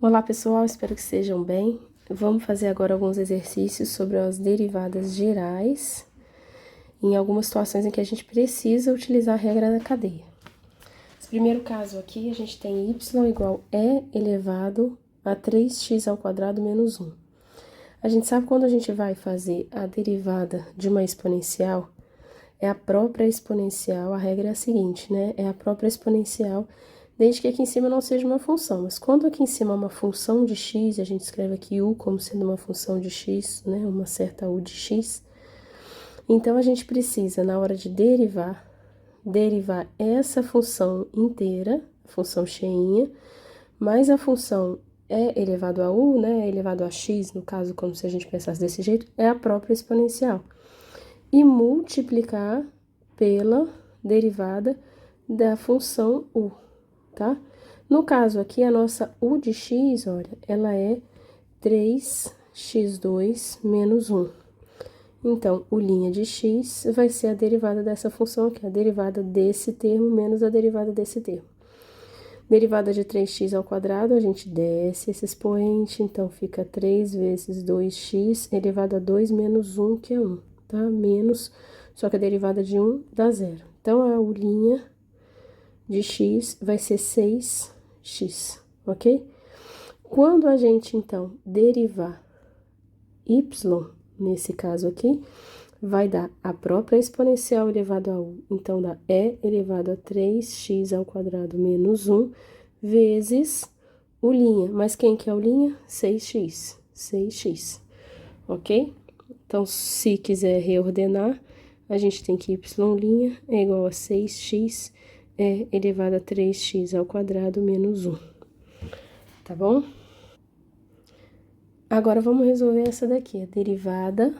Olá pessoal, espero que estejam bem. Vamos fazer agora alguns exercícios sobre as derivadas gerais, em algumas situações em que a gente precisa utilizar a regra da cadeia. Esse primeiro caso aqui, a gente tem y igual e elevado a 3x ao quadrado menos 1. A gente sabe quando a gente vai fazer a derivada de uma exponencial, é a própria exponencial, a regra é a seguinte, né? É a própria exponencial, desde que aqui em cima não seja uma função. Mas quando aqui em cima é uma função de x, a gente escreve aqui u como sendo uma função de x, né? Uma certa u de x. Então, a gente precisa, na hora de derivar essa função inteira, a função cheinha, mais a função e elevado a u, né? E elevado a x, no caso, como se a gente pensasse desse jeito, é a própria exponencial. E multiplicar pela derivada da função u, tá? No caso aqui, a nossa u de x, olha, ela é 3x2 menos 1. Então, u' de x vai ser a derivada dessa função aqui, a derivada desse termo menos a derivada desse termo. Derivada de 3x ao quadrado, a gente desce esse expoente, então fica 3 vezes 2x elevado a 2 menos 1, que é 1, tá? Menos, só que a derivada de 1 dá 0. Então, a u' de x vai ser 6x, ok? Quando a gente, então, derivar y, nesse caso aqui, vai dar a própria exponencial elevado a u, então dá e elevado a 3x ao quadrado menos 1, vezes u', mas quem que é u'? 6x, ok? Então, se quiser reordenar, a gente tem que y' é igual a 6x elevado a 3x ao quadrado menos 1, tá bom? Agora, vamos resolver essa daqui, a derivada,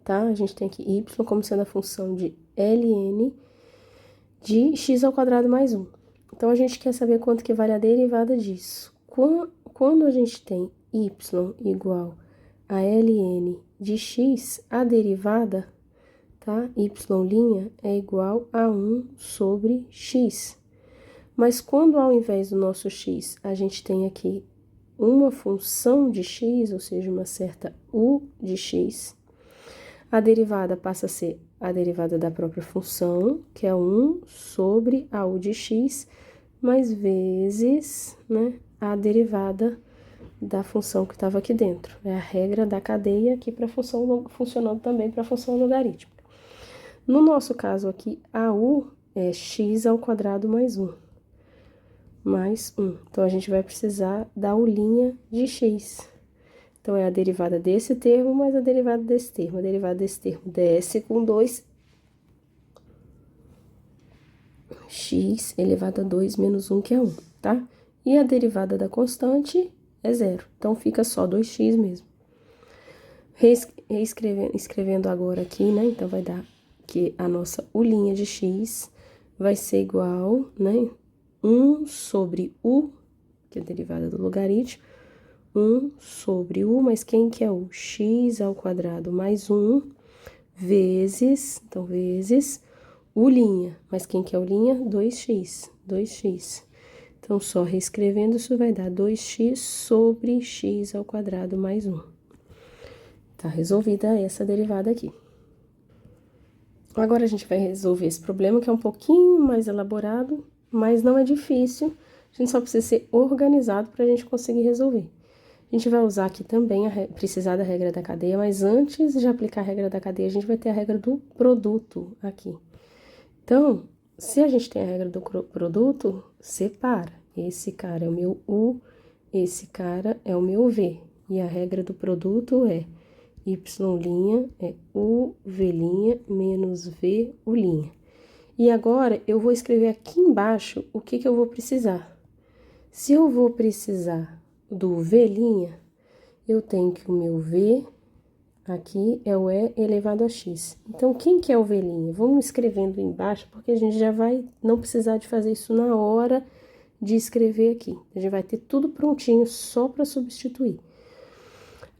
tá? A gente tem aqui y como sendo a função de ln de x ao quadrado mais 1. Então, a gente quer saber quanto que vale a derivada disso. Quando a gente tem y igual a ln de x, a derivada, tá? Y' é igual a 1 sobre x. Mas quando ao invés do nosso x, a gente tem aqui uma função de x, ou seja, uma certa u de x, a derivada passa a ser a derivada da própria função, que é 1 sobre a u de x, mais vezes, né, a derivada da função que estava aqui dentro. É a regra da cadeia aqui para a função, funcionando também para a função logarítmica. No nosso caso aqui, a u é x ao quadrado mais 1. Mais 1. Então, a gente vai precisar da u' de x. Então, é a derivada desse termo mais a derivada desse termo. A derivada desse termo desce com 2x elevado a 2 menos 1, que é 1, tá? E a derivada da constante é 0. Então, fica só 2x mesmo. Escrevendo agora aqui, né? Então, vai dar que a nossa u' de x vai ser igual, né? 1 sobre u, que é a derivada do logaritmo, 1 sobre u, mas quem que é o? X ao quadrado mais 1, vezes, então, vezes u', mas quem que é u'? 2x. Então, só reescrevendo, isso vai dar 2x sobre x ao quadrado mais 1. Tá resolvida essa derivada aqui. Agora, a gente vai resolver esse problema, que é um pouquinho mais elaborado, mas não é difícil. A gente só precisa ser organizado para a gente conseguir resolver. A gente vai usar aqui também, precisar da regra da cadeia, mas antes de aplicar a regra da cadeia, a gente vai ter a regra do produto aqui. Então, se a gente tem a regra do produto, separa. Esse cara é o meu u, esse cara é o meu v. E a regra do produto é y' é uv' menos v'. E agora, eu vou escrever aqui embaixo o que eu vou precisar. Se eu vou precisar do v', eu tenho que o meu v aqui é o e elevado a x. Então, quem que é o v'? Vamos escrevendo embaixo, porque a gente já vai não precisar de fazer isso na hora de escrever aqui. A gente vai ter tudo prontinho só para substituir.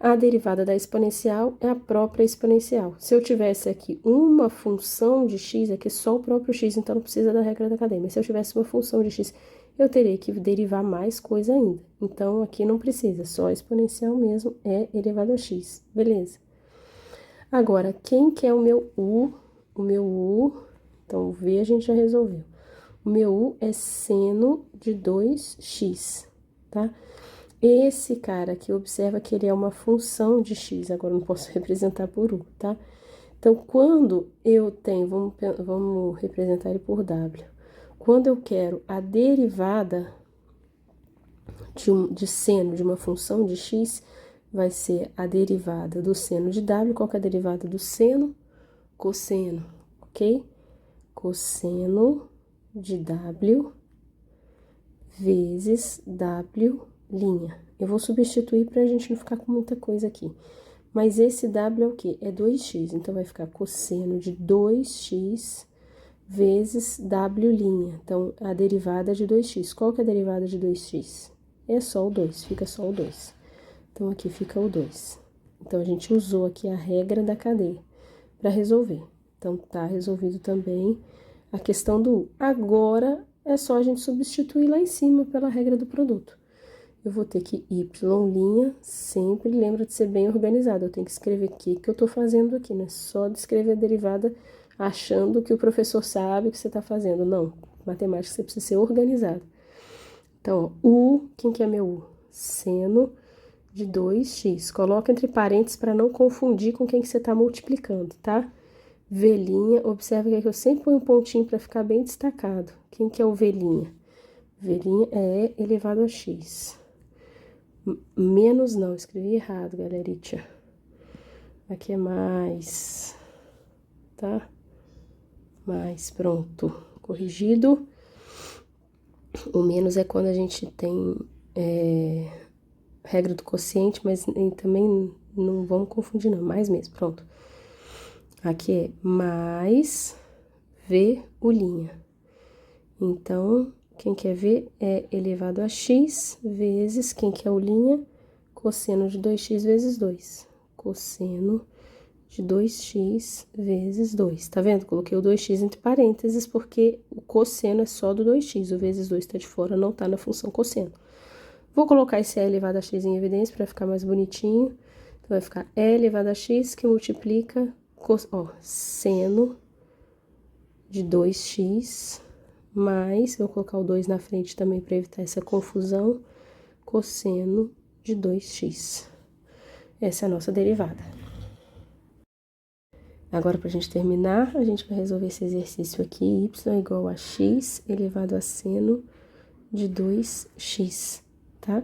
A derivada da exponencial é a própria exponencial. Se eu tivesse aqui uma função de x, aqui é só o próprio x, então não precisa da regra da cadeia. Mas se eu tivesse uma função de x, eu terei que derivar mais coisa ainda. Então, aqui não precisa, só a exponencial mesmo é elevado a x, beleza? Agora, quem que é o meu u? O meu u, então o v a gente já resolveu. O meu u é seno de 2x, tá? Esse cara aqui, observa que ele é uma função de x, agora eu não posso representar por u, tá? Então, quando eu tenho, vamos representar ele por w. Quando eu quero a derivada de seno de uma função de x, vai ser a derivada do seno de w. Qual que é a derivada do seno? Cosseno, ok? Cosseno de w vezes w'. Eu vou substituir para a gente não ficar com muita coisa aqui. Mas esse w é o quê? É 2x, então vai ficar cosseno de 2x vezes w'. Então, a derivada é de 2x. Qual que é a derivada de 2x? É só o 2, fica só o 2. Então, aqui fica o 2. Então, a gente usou aqui a regra da cadeia para resolver. Então, tá resolvido também a questão do u. Agora, é só a gente substituir lá em cima pela regra do produto. Eu vou ter que y', sempre lembra de ser bem organizado. Eu tenho que escrever o que eu tô fazendo aqui, não é só de escrever a derivada achando que o professor sabe o que você tá fazendo. Não, matemática você precisa ser organizado. Então, ó, u, quem que é meu u? Seno de 2x. Coloca entre parênteses para não confundir com quem que você tá multiplicando, tá? V', observa que aqui eu sempre ponho um pontinho para ficar bem destacado. Quem que é o V'? V' é elevado a x. Menos não, escrevi errado, galeritia. Aqui é mais, tá? Mais, pronto. Corrigido. O menos é quando a gente tem regra do quociente, mas também não vamos confundir não, mais mesmo, pronto. Aqui é mais v'. Então, quem quer ver é elevado a x vezes, quem quer o linha? Cosseno de 2x vezes 2. Cosseno de 2x vezes 2. Tá vendo? Coloquei o 2x entre parênteses porque o cosseno é só do 2x. O vezes 2 tá de fora, não tá na função cosseno. Vou colocar esse e elevado a x em evidência para ficar mais bonitinho. Então, vai ficar e elevado a x que multiplica, seno de 2x mais, vou colocar o 2 na frente também para evitar essa confusão, cosseno de 2x. Essa é a nossa derivada. Agora, para a gente terminar, a gente vai resolver esse exercício aqui, y igual a x elevado a seno de 2x, tá?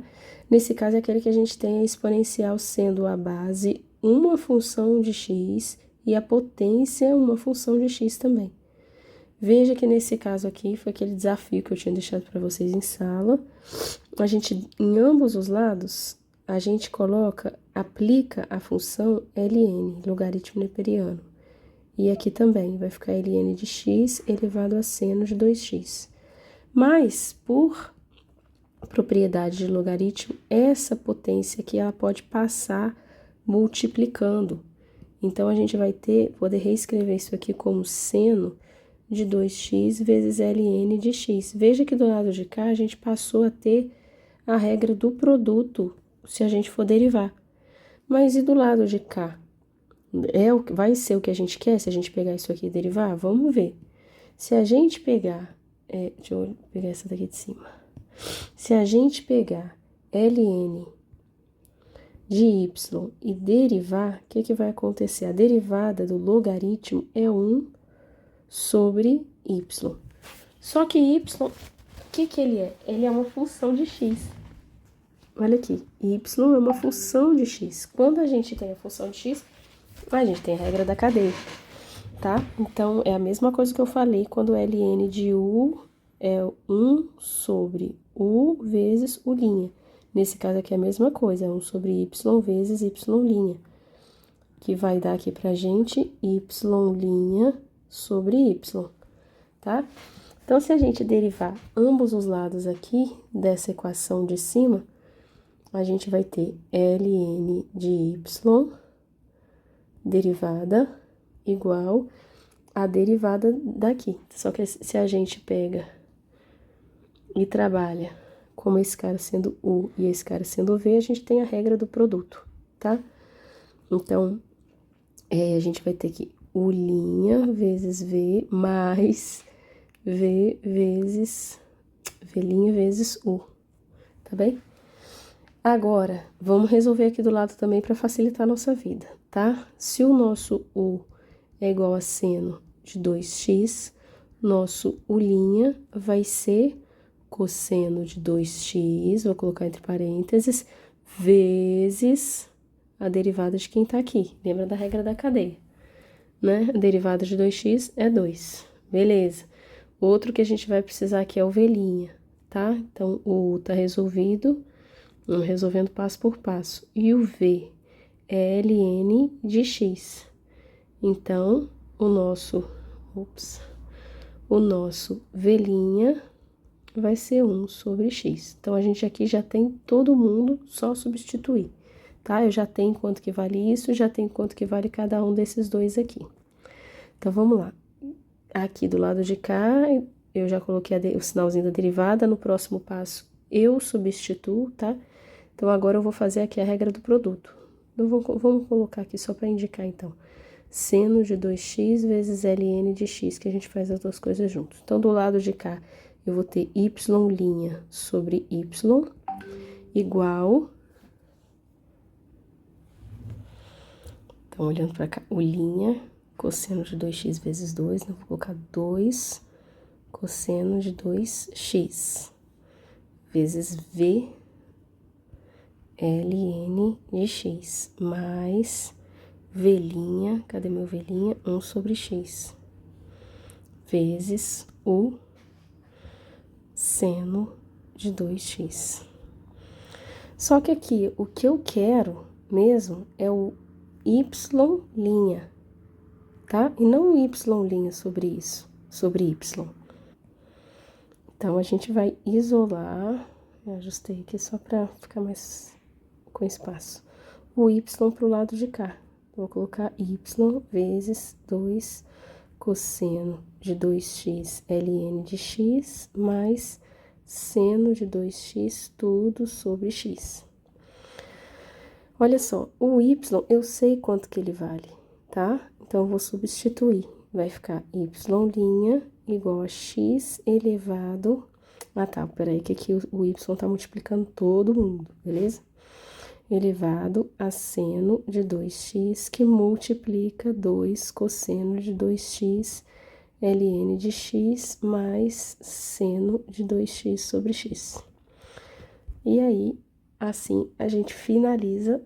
Nesse caso, é aquele que a gente tem a exponencial sendo a base uma função de x e a potência uma função de x também. Veja que nesse caso aqui foi aquele desafio que eu tinha deixado para vocês em sala. A gente, em ambos os lados, a gente aplica a função ln, logaritmo neperiano. E aqui também vai ficar ln de x elevado a seno de 2x. Mas, por propriedade de logaritmo, essa potência aqui ela pode passar multiplicando. Então, a gente vai poder reescrever isso aqui como seno de 2x vezes ln de x. Veja que do lado de cá a gente passou a ter a regra do produto se a gente for derivar. Mas e do lado de cá? Vai ser o que a gente quer se a gente pegar isso aqui e derivar? Vamos ver. Se a gente pegar... deixa eu pegar essa daqui de cima. Se a gente pegar ln de y e derivar, o que vai acontecer? A derivada do logaritmo é 1 sobre y. Só que y, o que ele é? Ele é uma função de x. Olha aqui, y é uma função de x. Quando a gente tem a função de x, a gente tem a regra da cadeia, tá? Então, é a mesma coisa que eu falei quando ln de u é 1 sobre u vezes u'. Nesse caso aqui é a mesma coisa, é 1 sobre y vezes y', que vai dar aqui pra gente y' sobre y, tá? Então, se a gente derivar ambos os lados aqui dessa equação de cima, a gente vai ter ln de y derivada igual a derivada daqui. Só que se a gente pega e trabalha como esse cara sendo U e esse cara sendo V, a gente tem a regra do produto, tá? Então, a gente vai ter que U' vezes V mais V vezes V' vezes U, tá bem? Agora, vamos resolver aqui do lado também para facilitar a nossa vida, tá? Se o nosso U é igual a seno de 2x, nosso U' vai ser cosseno de 2x, vou colocar entre parênteses, vezes a derivada de quem tá aqui. Lembra da regra da cadeia, né? A derivada de 2x é 2, beleza. Outro que a gente vai precisar aqui é o V', tá? Então, o U tá resolvido, resolvendo passo por passo. E o V é ln de x. Então, o nosso V' vai ser 1 sobre x. Então, a gente aqui já tem todo mundo, só substituir, tá? Eu já tenho quanto que vale isso, já tenho quanto que vale cada um desses dois aqui. Então, vamos lá. Aqui do lado de cá, eu já coloquei o sinalzinho da derivada, no próximo passo eu substituo, tá? Então, agora eu vou fazer aqui a regra do produto. Então, vamos colocar aqui só para indicar, então. Seno de 2x vezes ln de x, que a gente faz as duas coisas juntos. Então, do lado de cá, eu vou ter y' sobre y igual... Então, olhando para cá, o linha, cosseno de 2x vezes 2, né? Vou colocar 2 cosseno de 2x vezes v ln de x, mais v', cadê meu v'? 1 sobre x, vezes o seno de 2x. Só que aqui, o que eu quero mesmo é o y', tá? E não o y' sobre isso, sobre y. Então, a gente vai isolar, eu ajustei aqui só para ficar mais com espaço, o y para o lado de cá. Vou colocar y vezes 2 cosseno de 2x ln de x mais seno de 2x tudo sobre x. Olha só, o y eu sei quanto que ele vale, tá? Então, eu vou substituir. Vai ficar y' igual a x elevado... Ah, tá, peraí, que aqui o y tá multiplicando todo mundo, beleza? Elevado a seno de 2x, que multiplica 2 cosseno de 2x ln de x mais seno de 2x sobre x. E aí, assim, a gente finaliza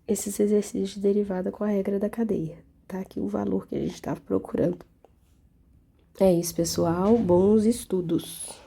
esses exercícios de derivada com a regra da cadeia, tá? Aqui o valor que a gente estava procurando. É isso, pessoal. Bons estudos!